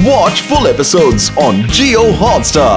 Watch full episodes on Jio Hotstar.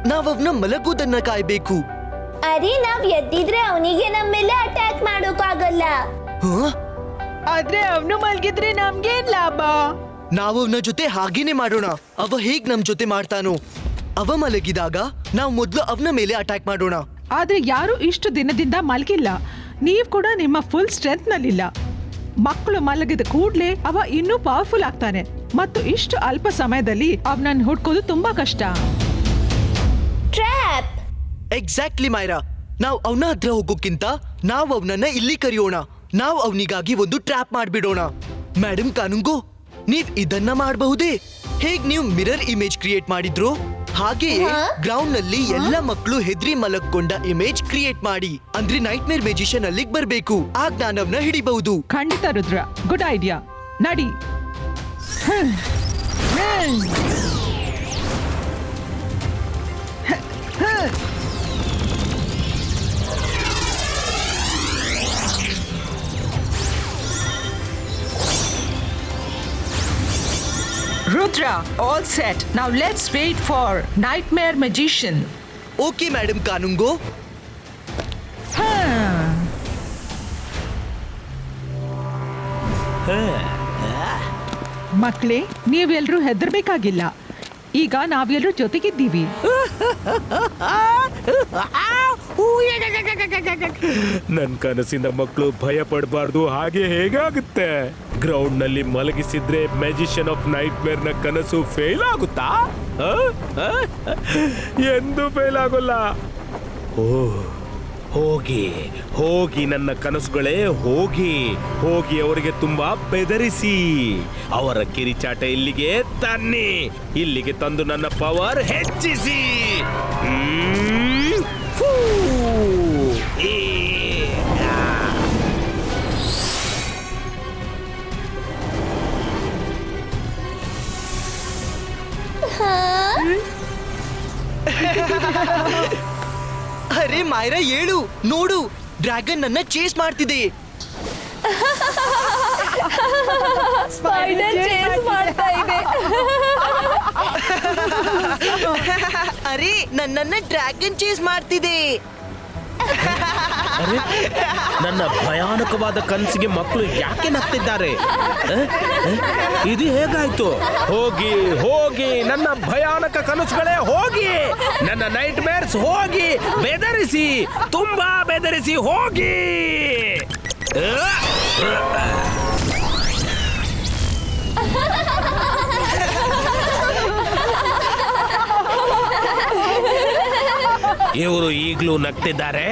ನಾವವ್ನ ಮಲಗೋದನ್ನ ಕಾಯ್ಬೇಕು. ಅರೆ ನಾವ್ ಎದ್ದಿದ್ರೆ ಅವನಿಗೆ ನಮ್ಮ ಮೇಲೆ ಅಟ್ಯಾಕ್ ಮಾಡೋಕ್ಕಾಗಲ್ಲ. ಆದ್ರೆ ಅವನು ಮಲ್ಗಿದ್ರೆ ನಮ್ಗೇನ್ ಲಾಭ? ನಾವವ್ನ ಜೊತೆ ಹಾಗೇನೆ ಮಾಡೋಣ. ಅವ ಹೇಗ್ ನಮ್ ಜೊತೆ ಮಾಡ್ತಾನೋ, ಅವ ಮಲಗಿದಾಗ ನಾವ್ ಮೊದ್ಲು ಅವನ ಮೇಲೆ ಅಟ್ಯಾಕ್ ಮಾಡೋಣ. ಆದ್ರೆ ಯಾರು ಇಷ್ಟು ದಿನದಿಂದ ಮಲಗಿಲ್ಲ. ನೀವ್ ಕೂಡ ನಿಮ್ಮ ಫುಲ್ ಸ್ಟ್ರೆಂತ್ ನಲ್ಲಿಲ್ಲ. ಮಕ್ಕಳು ಮಲಗಿದ ಕೂಡ್ಲೆ ಅವ ಇನ್ನೂ ಪವರ್ಫುಲ್ ಆಗ್ತಾನೆ ಮತ್ತು ಇಷ್ಟು ಅಲ್ಪ ಸಮಯದಲ್ಲಿ ಅವನನ್ನ ಹುಡ್ಕೋದು ತುಂಬಾ ಕಷ್ಟ. ಟ್ರ್ಯಾಪ್. ಎಕ್ಸಾಕ್ಟ್ಲಿ ಮೈರಾ. ನಾವ್ ಅವನ ಹತ್ರ ಹೋಗೋಕ್ಕಿಂತ ನಾವ್ ಅವನನ್ನ ಇಲ್ಲಿ ಕರೆಯೋಣ. ನಾವ್ ಅವನಿಗಾಗಿ ಒಂದು ಟ್ರ್ಯಾಪ್ ಮಾಡ್ಬಿಡೋಣ. ಮೇಡಮ್ ಕಾನುಂಗೋ, ನೀವ್ ಇದನ್ನ ಮಾಡಬಹುದೇ? ಹೇಗ್ ನೀವು ಮಿರರ್ ಇಮೇಜ್ ಕ್ರಿಯೇಟ್ ಮಾಡಿದ್ರು ಹಾಗೆಯೇ ಗ್ರೌಂಡ್ ನಲ್ಲಿ ಎಲ್ಲ ಮಕ್ಕಳು ಹೆದ್ರಿ ಮಲಗ್ಕೊಂಡ ಇಮೇಜ್ ಕ್ರಿಯೇಟ್ ಮಾಡಿ. ಅಂದ್ರೆ ನೈಟ್ ಮೇರ್ ಮ್ಯಾಜಿಷಿಯನ್ ಅಲ್ಲಿಗೆ ಬರ್ಬೇಕು. ಆಗ ನಾನವ್ನ ಹಿಡಿಬಹುದು. ಖಂಡಿತ ರುದ್ರ, ಗುಡ್ ಐಡಿಯಾ. ನಡಿ. Rudra, all set. Now let's wait for Nightmare Magician. Okay madam Kanungo. ಮಕ್ಕಳೇ, ನೀವೆಲ್ಲರೂ ಹೆದರ್ಬೇಕಾಗಿಲ್ಲ. ಈಗ ನಾವೆಲ್ಲರೂ ಜೊತೆಗಿದ್ದೀವಿ. ನನ್ ಕನಸಿನ ಮಕ್ಕಳು ಭಯ ಪಡಬಾರ್ದು. ಹಾಗೆ ಹೇಗಾಗುತ್ತೆ? ಗ್ರೌಂಡ್ ನಲ್ಲಿ ಮಲಗಿಸಿದ್ರೆ ಮ್ಯಾಜಿಷಿಯನ್ ಆಫ್ ನೈಟ್ ಮೇರ್ ನ ಕನಸು ಫೇಲ್ ಆಗುತ್ತಾ? ಎಂದು ಫೇಲ್ ಆಗೋಲ್ಲ. ಹೋಗಿ ಹೋಗಿ ನನ್ನ ಕನಸುಗಳೇ, ಹೋಗಿ ಹೋಗಿ ಅವರಿಗೆ ತುಂಬಾ ಬೆದರಿಸಿ ಅವರ ಕಿರಿಚಾಟ ಇಲ್ಲಿಗೆ ತನ್ನಿ. ಇಲ್ಲಿಗೆ ತಂದು ನನ್ನ ಪವರ್ ಹೆಚ್ಚಿಸಿ. ಅರೆ ಮೈರಾ ಏಳು, ನೋಡು, ಡ್ರ್ಯಾಗನ್ ನನ್ನ ಚೇಸ್ ಮಾಡ್ತಿದೆ. ಸ್ಪೈಡರ್ ಚೇಸ್ ಮಾಡ್ತಾ ಇದೆ. ಅರೆ ನನ್ನನ್ನ ಡ್ರ್ಯಾಗನ್ ಚೇಸ್ ಮಾಡ್ತಿದೆ. ನನ್ನ ಭಯಾನಕವಾದ ಕನಸಿಗೆ ಮಕ್ಕಳು ಯಾಕೆ ನಗ್ತಿದ್ದಾರೆ? ಇದು ಹೇಗಾಯ್ತು? ಹೋಗಿ ಹೋಗಿ ನನ್ನ ಭಯಾನಕ ಕನಸುಗಳೇ, ಹೋಗಿ ನನ್ನ ನೈಟ್ ಮೇರ್ಸ್, ಹೋಗಿ ಬೆದರಿಸಿ, ತುಂಬಾ ಬೆದರಿಸಿ, ಹೋಗಿ. ಇವರು ಈಗಲೂ ನಗ್ತಿದ್ದಾರೆ.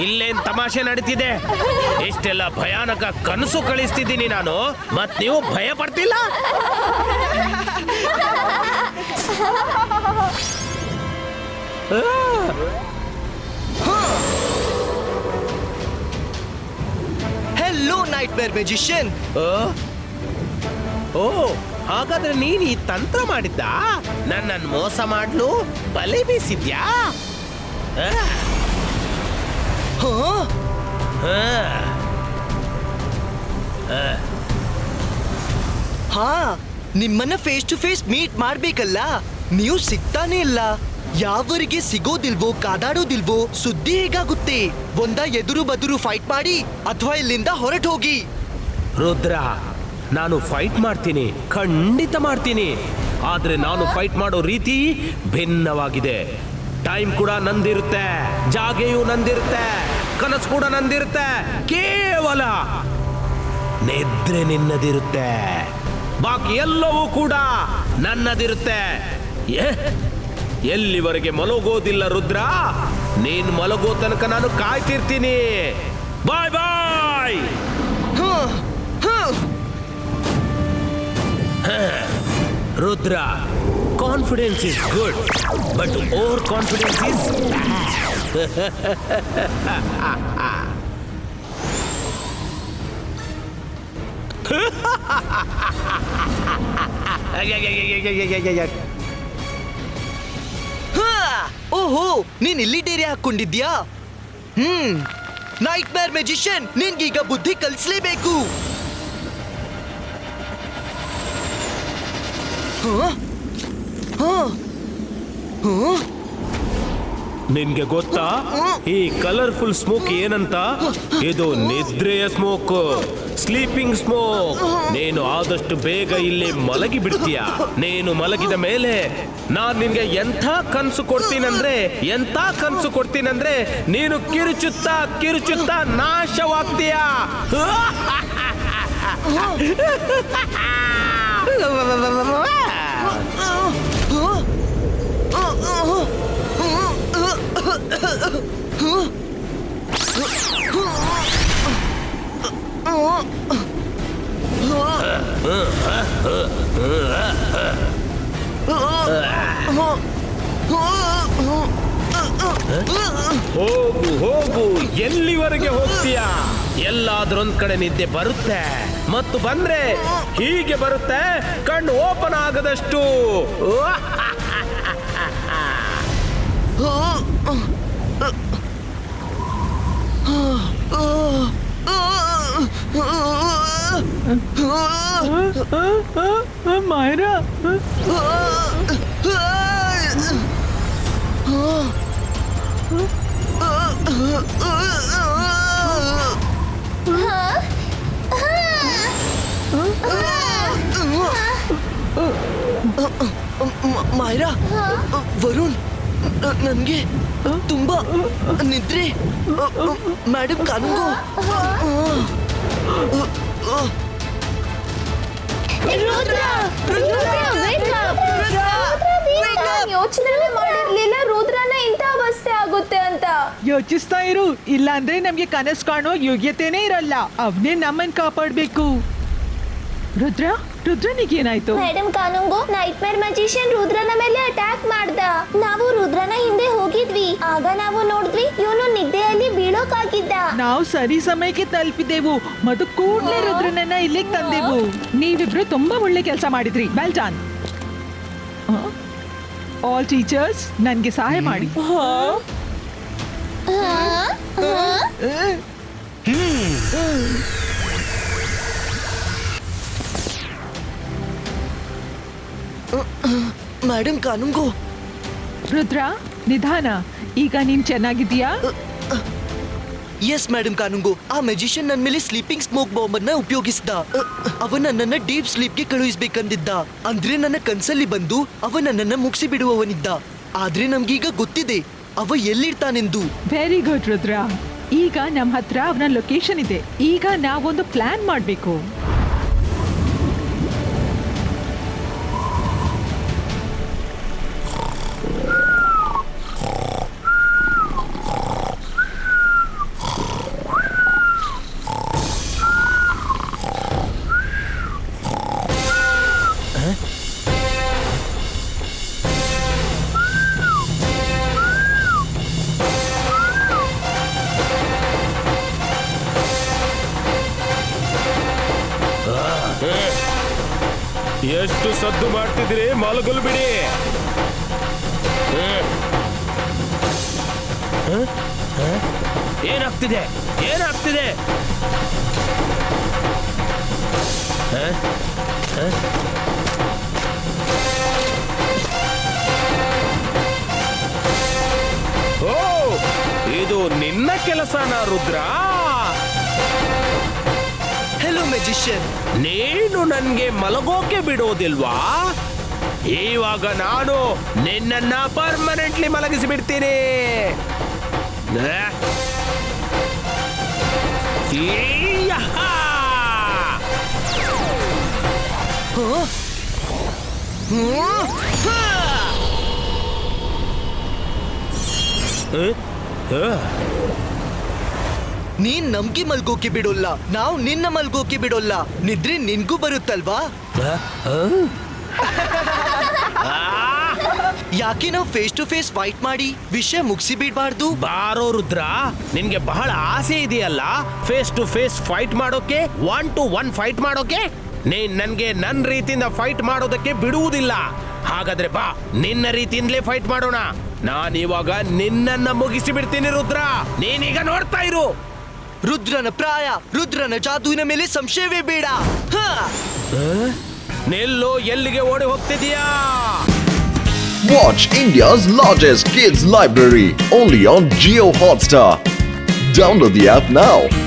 ಇಲ್ಲೇನ್ ತಮಾಷೆ ನಡೀತಿದೆ? ಇಷ್ಟೆಲ್ಲ ಭಯಾನಕ ಕನಸು ಕಳಿಸ್ತಿದ್ದೀನಿ ನಾನು, ಮತ್ ನೀವು ಭಯ ಪಡ್ತಿಲ್ಲ? ಹೆಲೋ ನೈಟ್ ಮೇರ್ ಮ್ಯಾಜಿಷಿಯನ್. ಓ, ಹಾಗಾದ್ರೆ ನೀನ್ ಈ ತಂತ್ರ ಮಾಡಿದ್ದ? ನನ್ನನ್ನು ಮೋಸ ಮಾಡ್ಲು ಬಲೆ ಬೀಸಿದ್ಯಾ? ಹಾ, ನಿಮ್ಮನ್ನ ಫೇಸ್ ಟು ಫೇಸ್ ಮೀಟ್ ಮಾಡ್ಬೇಕಲ್ಲ. ನೀವು ಸಿಗ್ತಾನೆ ಇಲ್ಲ. ಯಾವರಿಗೆ ಸಿಗೋದಿಲ್ವೋ, ಕಾದಾಡೋದಿಲ್ವೋ, ಸುದ್ದಿ ಹೇಗಾಗುತ್ತೆ? ಒಂದ ಎದುರು ಬದುರು ಫೈಟ್ ಮಾಡಿ ಅಥವಾ ಇಲ್ಲಿಂದ ಹೊರಟು ಹೋಗಿ. ರುದ್ರ, ನಾನು ಫೈಟ್ ಮಾಡ್ತೀನಿ, ಖಂಡಿತ ಮಾಡ್ತೀನಿ. ಆದ್ರೆ ನಾನು ಫೈಟ್ ಮಾಡೋ ರೀತಿ ಭಿನ್ನವಾಗಿದೆ. ಟೈಮ್ ಕೂಡ ನಂದಿರುತ್ತೆ, ಜಾಗೆಯೂ ನಂದಿರುತ್ತೆ, ಕನಸು ಕೂಡ ನಂದಿರುತ್ತೆ. ಕೇವಲ ನಿದ್ರೆ ನಿನ್ನದಿರುತ್ತೆ, ಬಾಕಿ ಎಲ್ಲವೂ ಕೂಡ ನನ್ನದಿರುತ್ತೆ. ಎಲ್ಲಿವರೆಗೆ ಮಲಗೋದಿಲ್ಲ ರುದ್ರ, ನೀನ್ ಮಲಗೋ ತನಕ ನಾನು ಕಾಯ್ತಿರ್ತೀನಿ. Bye bye. Rudra, confidence is good, but over confidence is ಓಹೋ, ನೀನ್ ಇಲ್ಲಿ ಡೇರೆ ಹಾಕೊಂಡಿದ್ಯಾ? ನೈಟ್ ಮೇರ್ ಮೆಜಿಷಿಯನ್, ನಿನ್ಗೀಗ ಬುದ್ಧಿ ಕಲಿಸ್ಲೇಬೇಕು. ನಿನ್ಗೆ ಗೊತ್ತಾ ಈ ಕಲರ್ಫುಲ್ ಸ್ಮೋಕ್ ಏನಂತ? ಇದು ನಿದ್ರೆಯ ಸ್ಮೋಕ್, ಸ್ಲೀಪಿಂಗ್ ಸ್ಮೋಕ್. ನೀನು ಆದಷ್ಟು ಬೇಗ ಇಲ್ಲಿ ಮಲಗಿ ಬಿಡ್ತೀಯ. ನೀನು ಮಲಗಿದ ಮೇಲೆ ನಾನ್ ನಿನ್ಗೆ ಎಂಥ ಕನ್ಸು ಕೊಡ್ತೀನಂದ್ರೆ ನೀನು ಕಿರುಚುತ್ತಾ ಕಿರುಚುತ್ತಾ ನಾಶವಾಗ್ತೀಯ. ಹೋಗು ಹೋಗು, ಎಲ್ಲಿವರೆಗೆ ಹೋಗ್ತೀಯ? ಎಲ್ಲಾದ್ರೊಂದ್ ಕಡೆ ನಿದ್ದೆ ಬರುತ್ತೆ, ಮತ್ತು ಬಂದ್ರೆ ಹೀಗೆ ಬರುತ್ತೆ, ಕಣ್ಣು ಓಪನ್ ಆಗದಷ್ಟು. ಮಾಯರಾ, ಮಾಯರಾ, ವರುಣ್, ನನ್ಗೆ ತುಂಬಾ ನಿದ್ರೆ. ಮೇಡಮ್ ಕಾನೂನು, ಯೋಚನೆ ಮಾಡಿರ್ಲಿಲ್ಲ ರುದ್ರನ ಇಂಥ ಅವಸ್ಥೆ ಆಗುತ್ತೆ ಅಂತ. ಯೋಚಿಸ್ತಾ ಇರು, ಇಲ್ಲ ಅಂದ್ರೆ ನಮ್ಗೆ ಕನಸು ಕಾಣೋ ಯೋಗ್ಯತೆನೇ ಇರಲ್ಲ. ಅವನೇ ನಮ್ಮನ್ ಕಾಪಾಡ್ಬೇಕು. ರುದ್ರನಿಗೇನಾಯ್ತು? ಮೇಡಮ್ ಕಾನೂಂಗು, ನೈಟ್ ಮೇರ್ ಮ್ಯಾಜಿಷಿಯನ್ ರುದ್ರನ ಮೇಲೆ ಅಟ್ಯಾಕ್ ಮಾಡ್ದ. ನಾವು ರುದ್ರನ ಹಿಂದೆ ಹೋಗಿದ್ವಿ. ಆಗ ನಾವು ನೋಡಿದ್ವಿ ಇವನು ನಿದ್ದೆಯಲ್ಲಿ ಬೀಳೋಕಾಗಿದ್ದ. ನಾವು ಸರಿ ಸಮಯಕ್ಕೆ ತಲುಪಿದೆವು ಮತ್ತು ಕೂಡಲೇ ರುದ್ರನನ್ನ ಇಲ್ಲಿಗೆ ತಂದೆವು. ನೀವಿಬ್ರು ತುಂಬಾ ಒಳ್ಳೆ ಕೆಲಸ ಮಾಡಿದ್ರಿ. Well done. ಆಲ್ ಟೀಚರ್ಸ್, ನನ್ಗೆ ಸಹಾಯ ಮಾಡಿ. ಮೇಡಮ್ ಕಾನೂನು. ರುದ್ರ, ನಿಧಾನ. ಈಗ ನೀನ್ ಚೆನ್ನಾಗಿದ್ದೀಯಾ? ಎಸ್ ಮೇಡಮ್ ಕಾನೂನು. ಆ ಮೆಜಿಷಿಯನ್ ನನ್ನ ಮೇಲೆ ಸ್ಲೀಪಿಂಗ್ ಸ್ಮೋಕ್ ಬಾಂಬ್ ಅನ್ನ ಉಪಯೋಗಿಸಿದ. ಅವ ನನ್ನನ್ನ ಡೀಪ್ ಸ್ಲೀಪ್ಗೆ ಕಳುಹಿಸ್ಬೇಕಂದಿದ್ದ. ಅಂದ್ರೆ ನನ್ನ ಕನ್ಸಲ್ಲಿ ಬಂದು ಅವ ನನ್ನನ್ನ ಮುಗಿಸಿ ಬಿಡುವವನಿದ್ದ. ಆದ್ರೆ ನಮ್ಗೀಗ ಗೊತ್ತಿದೆ ಅವ ಎಲ್ಲಿರ್ತಾನೆಂದು. Very good Rudra. ಈಗ ನಮ್ಮ ಹತ್ರ ಅವನ ಲೊಕೇಶನ್ ಇದೆ. ಈಗ ನಾವೊಂದು ಪ್ಲಾನ್ ಮಾಡ್ಬೇಕು. ಎಷ್ಟು ಸದ್ದು ಮಾಡ್ತಿದ್ರಿ, ಮಲಗಲು ಬಿಡಿ. ಏನಾಗ್ತಿದೆ? ಓ, ಇದು ನಿನ್ನ ಕೆಲಸನಾ ರುದ್ರ? Hello magician. ನೀನು ನನ್ಗೆ ಮಲಗೋಕೆ ಬಿಡೋದಿಲ್ವಾ? ಇವಾಗ ನಾನು ನಿನ್ನನ್ನ ಪರ್ಮನೆಂಟ್ಲಿ ಮಲಗಿಸಿ ಬಿಡ್ತೀನಿ. ನೀನ್ ನಮ್ಗೆ ಮಲ್ಗೋಕೆ ಬಿಡೋಲ್ಲ, ನಾವು ನಿನ್ನ ಮಲ್ಗೋಕೆ ಬಿಡೋಲ್ಲ. ನಿದ್ರೆ ನಿನ್ಗೂ ಬರುತ್ತಲ್ವಾ? ಯಾಕೆ ನಾವು ಫೇಸ್ ಟು ಫೇಸ್ ಫೈಟ್ ಮಾಡಿ ವಿಷಯ ಮುಗಿಸಿ ಬಿಡಬಾರ್ದು? ಬಾರೋ ರುದ್ರ, ನಿನ್ಗೆ ಬಹಳ ಆಸೆ ಇದೆಯಲ್ಲ ಫೇಸ್ ಟು ಫೇಸ್ ಫೈಟ್ ಮಾಡೋಕೆ, 1 to 1 ಫೈಟ್ ಮಾಡೋಕೆ. ನೀನ್ ನನ್ಗೆ ನನ್ನ ರೀತಿಯಿಂದ ಫೈಟ್ ಮಾಡೋದಕ್ಕೆ ಬಿಡುವುದಿಲ್ಲ. ಹಾಗಾದ್ರೆ ಬಾ, ನಿನ್ನ ರೀತಿಯಿಂದಲೇ ಫೈಟ್ ಮಾಡೋಣ. ನಾನಿವಾಗ ನಿನ್ನನ್ನ ಮುಗಿಸಿ ಬಿಡ್ತೀನಿ ರುದ್ರ. ನೀನೀಗ ನೋಡ್ತಾ ಇರು. ರುದ್ರನ ಪ್ರಾಯ, ರುದ್ರನ ಜಾದುವಿನ ಮೇಲೆ ಸಂಶಯವೇ ಬೇಡ. ಹಾ! ನಿಲ್ಲು, ಎಲ್ಲಿಗೆ ಓಡಿ ಹೋಗ್ತಿದೀಯಾ? Watch India's largest kids library only on Jio Hotstar. Download the app now.